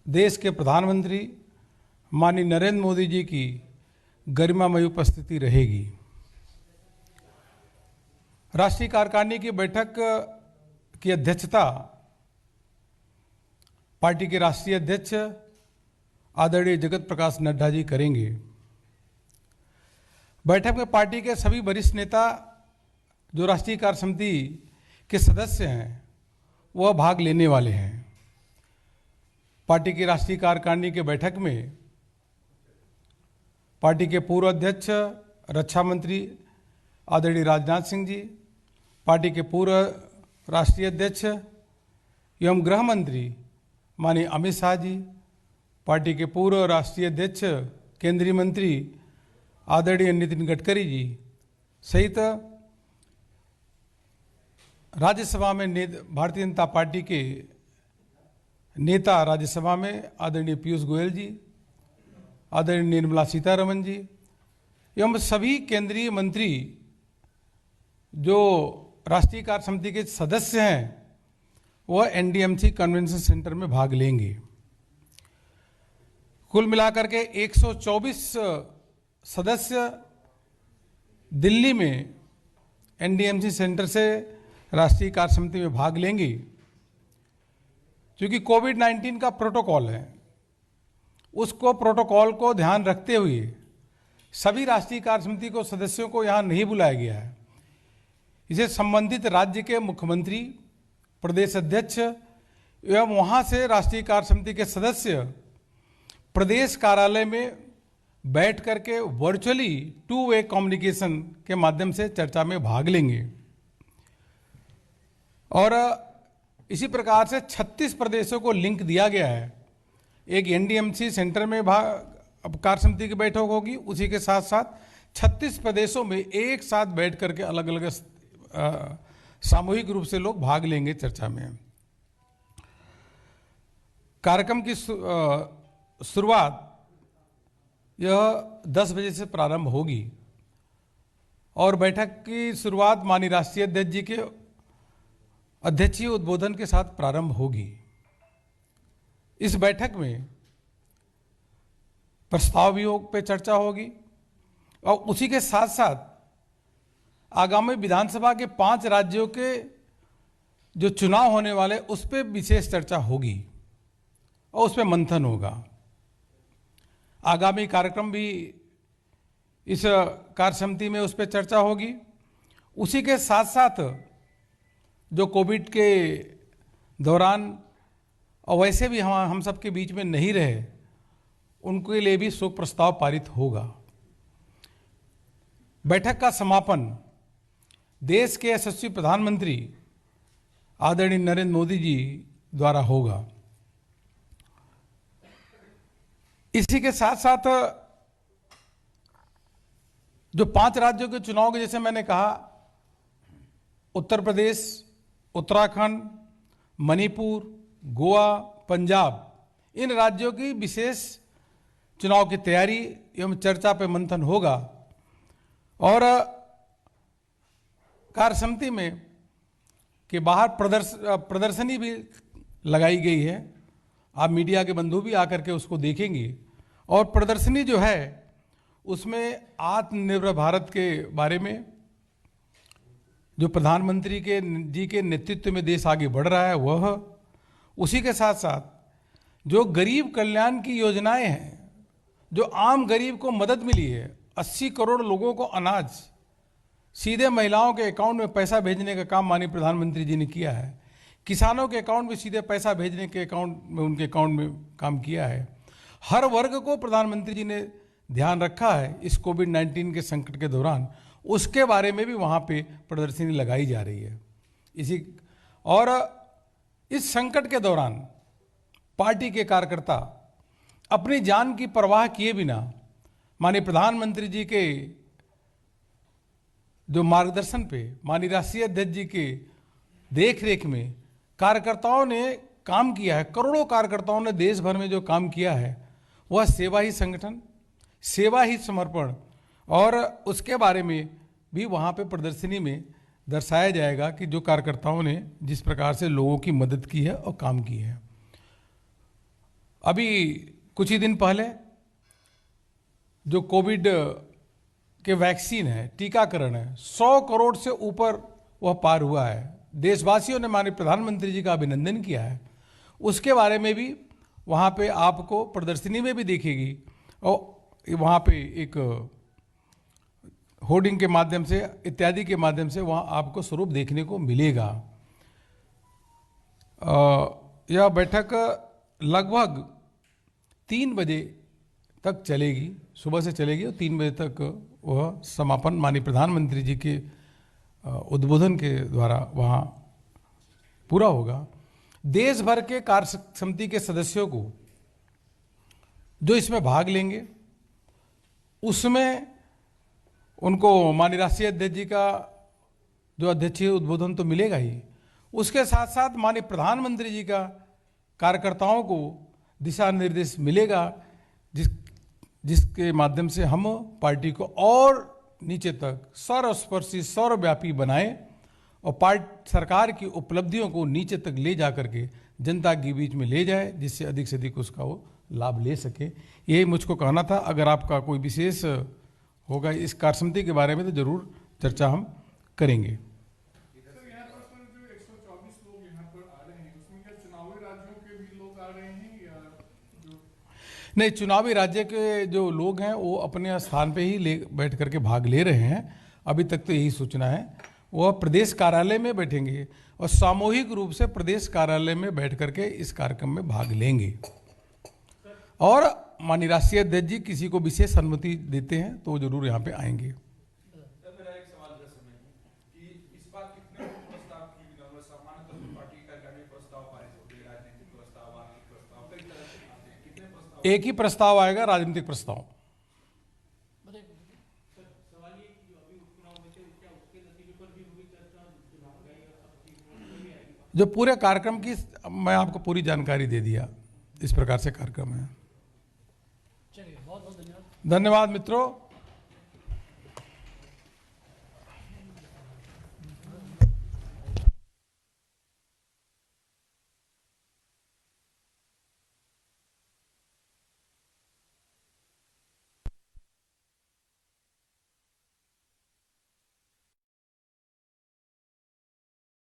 देश के प्रधानमंत्री माननीय नरेंद्र मोदी जी की गरिमामयी उपस्थिति रहेगी। राष्ट्रीय कार्यकारिणी की बैठक की अध्यक्षता पार्टी के राष्ट्रीय अध्यक्ष आदरणीय जगत प्रकाश नड्डा जी करेंगे। बैठक में पार्टी के सभी वरिष्ठ नेता जो राष्ट्रीय कार्य समिति के सदस्य हैं वह भाग लेने वाले हैं। पार्टी की राष्ट्रीय कार्यकारिणी की बैठक में पार्टी के पूर्व अध्यक्ष रक्षा मंत्री आदरणीय राजनाथ सिंह जी, पार्टी के पूर्व राष्ट्रीय अध्यक्ष एवं गृह मंत्री माननीय अमित शाह जी, पार्टी के पूर्व राष्ट्रीय अध्यक्ष केंद्रीय मंत्री आदरणीय नितिन गडकरी जी सहित राज्यसभा में भारतीय जनता पार्टी के नेता राज्यसभा में आदरणीय पीयूष गोयल जी, आदरणीय निर्मला सीतारमण जी एवं सभी केंद्रीय मंत्री जो राष्ट्रीय कार्य समिति के सदस्य हैं वह एनडीएमसी कन्वेंशन सेंटर में भाग लेंगे। कुल मिलाकर के 124 सदस्य दिल्ली में एनडीएमसी सेंटर से राष्ट्रीय कार्य समिति में भाग लेंगे। क्योंकि कोविड-19 का प्रोटोकॉल है, उसको प्रोटोकॉल को ध्यान रखते हुए सभी राष्ट्रीय कार्य समिति को सदस्यों को यहाँ नहीं बुलाया गया है। इसे संबंधित राज्य के मुख्यमंत्री, प्रदेश अध्यक्ष एवं वहाँ से राष्ट्रीय कार्य समिति के सदस्य प्रदेश कार्यालय में बैठ करके वर्चुअली 2-वे कम्युनिकेशन के माध्यम से चर्चा में भाग लेंगे। और इसी प्रकार से 36 प्रदेशों को लिंक दिया गया है। एक एनडीएमसी सेंटर में कार्य समिति की बैठक होगी, उसी के साथ साथ 36 प्रदेशों में एक साथ बैठ करके अलग अलग सामूहिक रूप से लोग भाग लेंगे चर्चा में। कार्यक्रम की शुरुआत यह 10 बजे से प्रारंभ होगी और बैठक की शुरुआत माननीय राष्ट्रीय अध्यक्ष जी के अध्यक्षीय उद्बोधन के साथ प्रारंभ होगी। इस बैठक में प्रस्ताव योग पे चर्चा होगी और उसी के साथ साथ आगामी विधानसभा के 5 राज्यों के जो चुनाव होने वाले उस पर विशेष चर्चा होगी और उस पर मंथन होगा। आगामी कार्यक्रम भी इस कार्य समिति में उस पर चर्चा होगी। उसी के साथ साथ जो कोविड के दौरान और वैसे भी हम सबके बीच में नहीं रहे उनके लिए भी शोक प्रस्ताव पारित होगा। बैठक का समापन देश के यशस्वी प्रधानमंत्री आदरणीय नरेंद्र मोदी जी द्वारा होगा। इसी के साथ साथ जो 5 राज्यों के चुनाव के, जैसे मैंने कहा, उत्तर प्रदेश, उत्तराखंड, मणिपुर, गोवा, पंजाब, इन राज्यों की विशेष चुनाव की तैयारी एवं चर्चा पे मंथन होगा। और कार्य समिति में के बाहर प्रदर्शनी भी लगाई गई है। आप मीडिया के बंधु भी आकर के उसको देखेंगे। और प्रदर्शनी जो है उसमें आत्मनिर्भर भारत के बारे में, जो प्रधानमंत्री जी के नेतृत्व में देश आगे बढ़ रहा है वह, उसी के साथ साथ जो गरीब कल्याण की योजनाएं हैं, जो आम गरीब को मदद मिली है, 80 करोड़ लोगों को अनाज सीधे महिलाओं के अकाउंट में पैसा भेजने का काम माननीय प्रधानमंत्री जी ने किया है। किसानों के अकाउंट में सीधे पैसा भेजने के उनके अकाउंट में काम किया है। हर वर्ग को प्रधानमंत्री जी ने ध्यान रखा है इस कोविड-19 के संकट के दौरान। उसके बारे में भी वहाँ पे प्रदर्शनी लगाई जा रही है। इस संकट के दौरान पार्टी के कार्यकर्ता अपनी जान की परवाह किए बिना माननीय प्रधानमंत्री जी के जो मार्गदर्शन पे, माननीय राष्ट्रीय अध्यक्ष जी के देखरेख में कार्यकर्ताओं ने काम किया है। करोड़ों कार्यकर्ताओं ने देश भर में जो काम किया है वह सेवा ही संगठन, सेवा ही समर्पण, और उसके बारे में भी वहाँ पे प्रदर्शनी में दर्शाया जाएगा कि जो कार्यकर्ताओं ने जिस प्रकार से लोगों की मदद की है और काम की है। अभी कुछ ही दिन पहले जो कोविड के वैक्सीन है, टीकाकरण है, 100 करोड़ से ऊपर वह पार हुआ है। देशवासियों ने माननीय प्रधानमंत्री जी का अभिनंदन किया है। उसके बारे में भी वहाँ पे आपको प्रदर्शनी में भी दिखेगी और वहाँ पे एक होर्डिंग के माध्यम से इत्यादि के माध्यम से वहाँ आपको स्वरूप देखने को मिलेगा। यह बैठक लगभग 3 बजे तक चलेगी, सुबह से चलेगी और 3 बजे तक वह समापन माननीय प्रधानमंत्री जी के उद्बोधन के द्वारा वहाँ पूरा होगा। देश भर के कार्य समिति के सदस्यों को जो इसमें भाग लेंगे उसमें उनको माननीय राष्ट्रीय अध्यक्ष जी का जो अध्यक्षीय उद्बोधन तो मिलेगा ही, उसके साथ साथ माननीय प्रधानमंत्री जी का कार्यकर्ताओं को दिशा निर्देश मिलेगा जिसके माध्यम से हम पार्टी को और नीचे तक सर्वस्पर्शी सर्वव्यापी बनाएं और सरकार की उपलब्धियों को नीचे तक ले जा करके जनता के बीच में ले जाए, जिससे अधिक से अधिक उसका वो लाभ ले सके। यही मुझको कहना था। अगर आपका कोई विशेष होगा इस कार्य समिति के बारे में तो जरूर चर्चा हम करेंगे। नहीं, चुनावी राज्य के जो लोग हैं वो अपने स्थान पे ही बैठ करके भाग ले रहे हैं। अभी तक तो यही सूचना है। वह प्रदेश कार्यालय में बैठेंगे और सामूहिक रूप से प्रदेश कार्यालय में बैठ करके इस कार्यक्रम में भाग लेंगे। और माननीय राष्ट्रीय अध्यक्ष जी किसी को विशेष अनुमति देते हैं तो वो जरूर यहाँ पे आएंगे। एक ही प्रस्ताव आएगा, राजनीतिक प्रस्ताव। जो पूरे कार्यक्रम की मैं आपको पूरी जानकारी दे दिया, इस प्रकार से कार्यक्रम है। चलिए, बहुत बहुत धन्यवाद। धन्यवाद मित्रों।